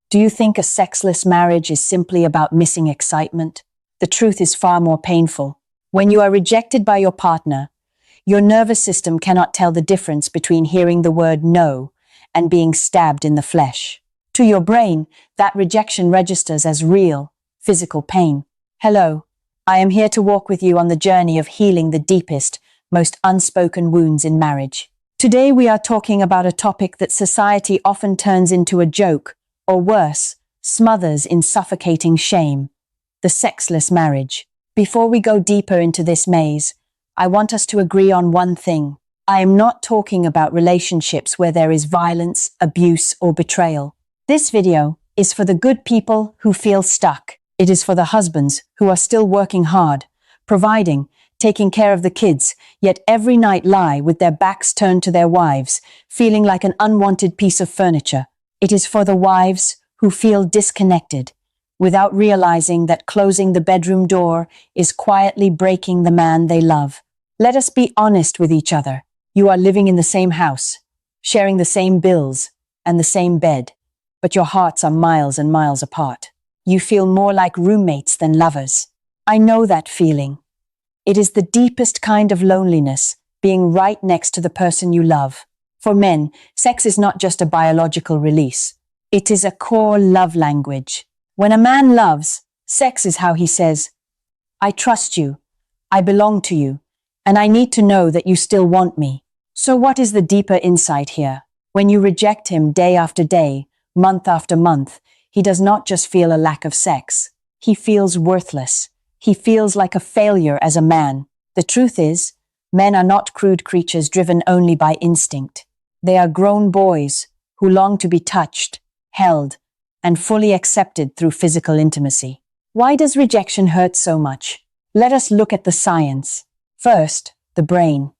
Do you think a sexless marriage is simply about missing excitement? The truth is far more painful. When you are rejected by your partner, your nervous system cannot tell the difference between hearing the word no and being stabbed in the flesh. To your brain, that rejection registers as real, physical pain. Hello, I am here to walk with you on the journey of healing the deepest, most unspoken wounds in marriage. Today we are talking about a topic that society often turns into a joke, or worse, smothers in suffocating shame: the sexless marriage. Before we go deeper into this maze, I want us to agree on one thing. I am not talking about relationships where there is violence, abuse, or betrayal. This video is for the good people who feel stuck. It is for the husbands who are still working hard, providing, taking care of the kids, yet every night lie with their backs turned to their wives, feeling like an unwanted piece of furniture. It is for the wives who feel disconnected, without realizing that closing the bedroom door is quietly breaking the man they love. Let us be honest with each other. You are living in the same house, sharing the same bills and the same bed, but your hearts are miles and miles apart. You feel more like roommates than lovers. I know that feeling. It is the deepest kind of loneliness, being right next to the person you love. For men, sex is not just a biological release. It is a core love language. When a man loves, sex is how he says, "I trust you, I belong to you, and I need to know that you still want me." So what is the deeper insight here? When you reject him day after day, month after month, he does not just feel a lack of sex. He feels worthless. He feels like a failure as a man. The truth is, men are not crude creatures driven only by instinct. They are grown boys who long to be touched, held, and fully accepted through physical intimacy. Why does rejection hurt so much? Let us look at the science. First, the brain.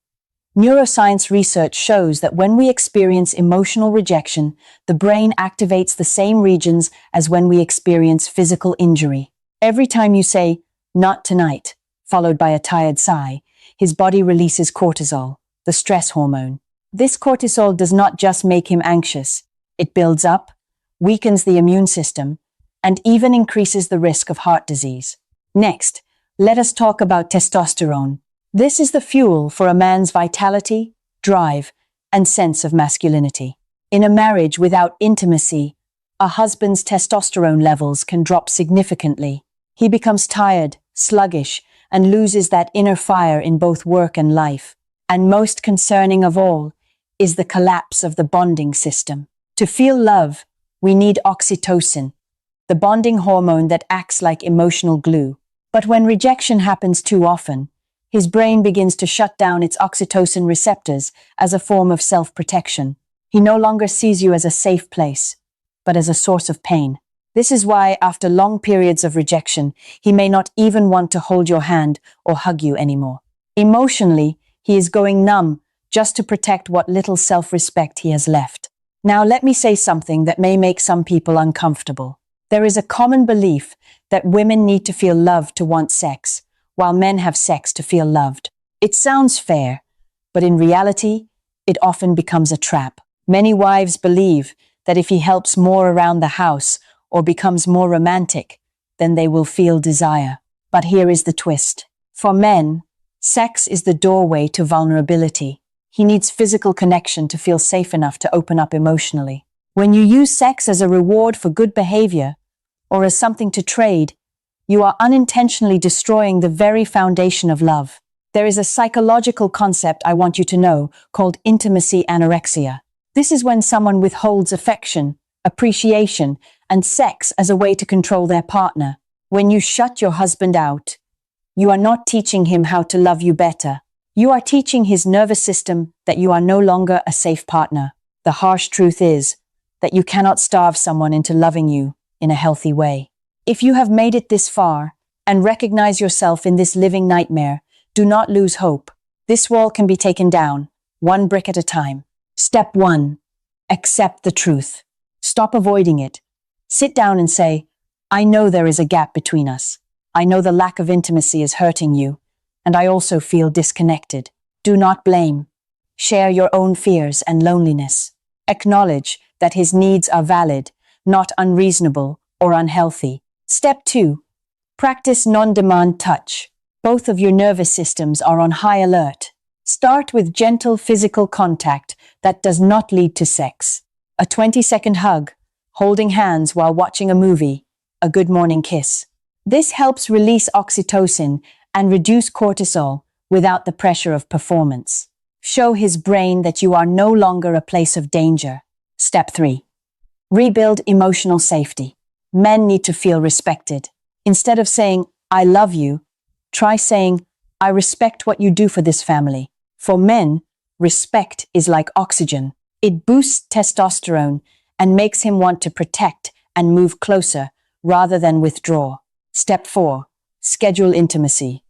Neuroscience research shows that when we experience emotional rejection, the brain activates the same regions as when we experience physical injury. Every time you say, "Not tonight," followed by a tired sigh, his body releases cortisol, the stress hormone. This cortisol does not just make him anxious. It builds up, weakens the immune system, and even increases the risk of heart disease. Next, let us talk about testosterone. This is the fuel for a man's vitality, drive, and sense of masculinity. In a marriage without intimacy, a husband's testosterone levels can drop significantly. He becomes tired, sluggish, and loses that inner fire in both work and life. And most concerning of all is the collapse of the bonding system. To feel love, we need oxytocin, the bonding hormone that acts like emotional glue. But when rejection happens too often, his brain begins to shut down its oxytocin receptors as a form of self-protection. He no longer sees you as a safe place, but as a source of pain. This is why, after long periods of rejection, he may not even want to hold your hand or hug you anymore. Emotionally, he is going numb just to protect what little self-respect he has left. Now, let me say something that may make some people uncomfortable. There is a common belief that women need to feel loved to want sex, while men have sex to feel loved. It sounds fair, but in reality, it often becomes a trap. Many wives believe that if he helps more around the house or becomes more romantic, then they will feel desire. But here is the twist. For men, sex is the doorway to vulnerability. He needs physical connection to feel safe enough to open up emotionally. When you use sex as a reward for good behavior, or as something to trade, you are unintentionally destroying the very foundation of love. There is a psychological concept I want you to know called intimacy anorexia. This is when someone withholds affection, appreciation, and sex as a way to control their partner. When you shut your husband out, you are not teaching him how to love you better. You are teaching his nervous system that you are no longer a safe partner. The harsh truth is that you cannot starve someone into loving you in a healthy way. If you have made it this far and recognize yourself in this living nightmare, do not lose hope. This wall can be taken down, one brick at a time. Step 1. Accept the truth. Stop avoiding it. Sit down and say, "I know there is a gap between us. I know the lack of intimacy is hurting you, and I also feel disconnected." Do not blame. Share your own fears and loneliness. Acknowledge that his needs are valid, not unreasonable or unhealthy. Step 2. Practice non-demand touch. Both of your nervous systems are on high alert. Start with gentle physical contact that does not lead to sex. A 20-second hug, holding hands while watching a movie, a good morning kiss. This helps release oxytocin and reduce cortisol without the pressure of performance. Show his brain that you are no longer a place of danger. Step 3. Rebuild emotional safety. Men need to feel respected. Instead of saying, "I love you," try saying, "I respect what you do for this family." For men, respect is like oxygen. It boosts testosterone and makes him want to protect and move closer rather than withdraw. Step 4. Schedule intimacy.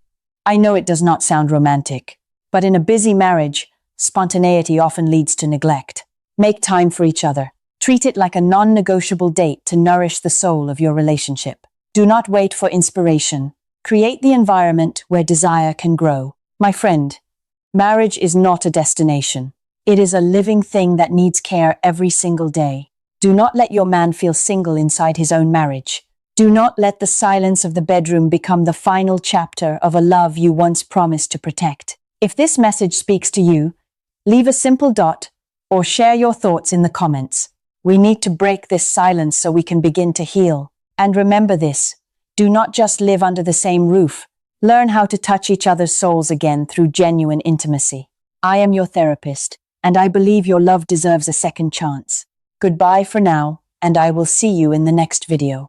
I know it does not sound romantic, but in a busy marriage, spontaneity often leads to neglect. Make time for each other. Treat it like a non-negotiable date to nourish the soul of your relationship. Do not wait for inspiration. Create the environment where desire can grow. My friend, marriage is not a destination. It is a living thing that needs care every single day. Do not let your man feel single inside his own marriage. Do not let the silence of the bedroom become the final chapter of a love you once promised to protect. If this message speaks to you, leave a simple dot or share your thoughts in the comments. We need to break this silence so we can begin to heal. And remember this, do not just live under the same roof. Learn how to touch each other's souls again through genuine intimacy. I am your therapist, and I believe your love deserves a second chance. Goodbye for now, and I will see you in the next video.